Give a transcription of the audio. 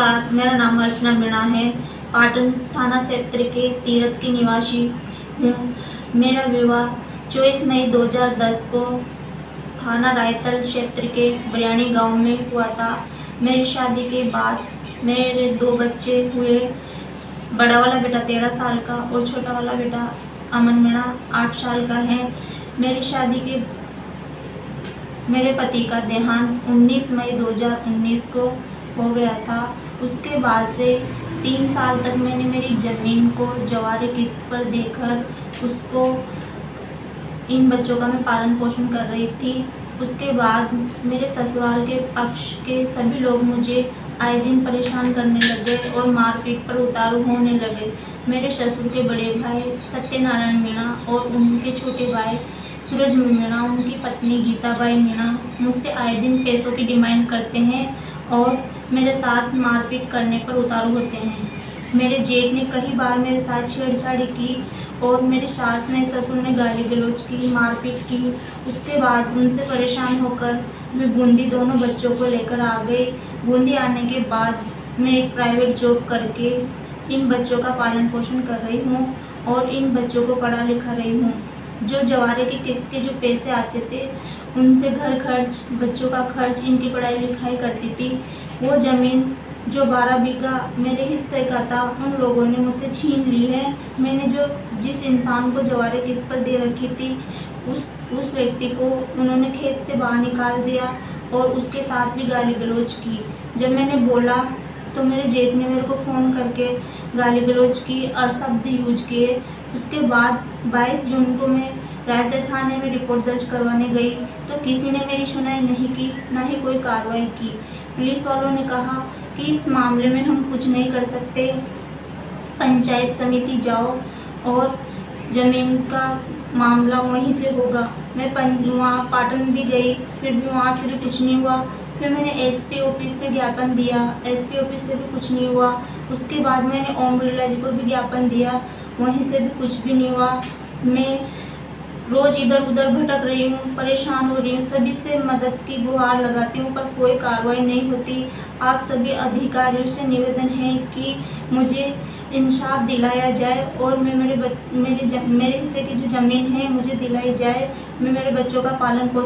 नमस्कार, मेरा नाम अर्चना मीणा है। पाटन थाना क्षेत्र के तीरथ की निवासी हूँ। मेरा विवाह 24 मई 2010 को थाना रायतल क्षेत्र के बरियानी गांव में हुआ था। मेरी शादी के बाद मेरे 2 बच्चे हुए। बड़ा वाला बेटा 13 साल का और छोटा वाला बेटा अमन मीणा 8 साल का है। मेरी शादी के मेरे पति का देहांत 19 मई 2019 को हो गया था। उसके बाद से 3 साल तक मैंने मेरी ज़मीन को जवारे किस्त पर देकर उसको इन बच्चों का मैं पालन पोषण कर रही थी। उसके बाद मेरे ससुराल के पक्ष के सभी लोग मुझे आए दिन परेशान करने लगे और मारपीट पर उतारू होने लगे। मेरे ससुर के बड़े भाई सत्यनारायण मीणा और उनके छोटे भाई सूरज मीणा, उनकी पत्नी गीताबाई मीणा मुझसे आए दिन पैसों की डिमांड करते हैं और मेरे साथ मारपीट करने पर उतारू होते हैं। मेरे जेठ ने कई बार मेरे साथ छेड़छाड़ी की और मेरी सास ने ससुर ने गाली गलौज की, मारपीट की। उसके बाद उनसे परेशान होकर मैं बूंदी दोनों बच्चों को लेकर आ गई। बूंदी आने के बाद मैं एक प्राइवेट जॉब करके इन बच्चों का पालन पोषण कर रही हूँ और इन बच्चों को पढ़ा लिखा रही हूँ। जो जवारे की किस्त के जो पैसे आते थे उनसे घर खर्च, बच्चों का खर्च, इनकी पढ़ाई लिखाई करती थी। वो ज़मीन जो 12 बीघा मेरे हिस्से का था उन लोगों ने मुझसे छीन ली है। मैंने जिस इंसान को जवारे किस्त पर दे रखी थी उस व्यक्ति को उन्होंने खेत से बाहर निकाल दिया और उसके साथ भी गाली गलौज की। जब मैंने बोला तो मेरे जेठ ने मेरे को फ़ोन करके गाली गलौज की, अशब्द यूज किए। उसके बाद 22 जून को मैं रायतल थाने में रिपोर्ट दर्ज करवाने गई तो किसी ने मेरी सुनाई नहीं की, ना ही कोई कार्रवाई की। पुलिस वालों ने कहा कि इस मामले में हम कुछ नहीं कर सकते, पंचायत समिति जाओ और ज़मीन का मामला वहीं से होगा। मैं वहाँ पाटन भी गई, फिर भी वहाँ से भी कुछ नहीं हुआ। फिर मैंने एसपी ऑफिस में ज्ञापन दिया, एसपी ऑफिस से भी कुछ नहीं हुआ। उसके बाद मैंने ओम बिरला जी को भी ज्ञापन दिया, वहीं से भी कुछ भी नहीं हुआ। मैं रोज़ इधर उधर भटक रही हूँ, परेशान हो रही हूँ, सभी से मदद की गुहार लगाती हूँ पर कोई कार्रवाई नहीं होती। आप सभी अधिकारियों से निवेदन है कि मुझे इंसाफ दिलाया जाए और मेरे हिस्से की जो ज़मीन है मुझे दिलाई जाए। मैं मेरे बच्चों का पालन पोषण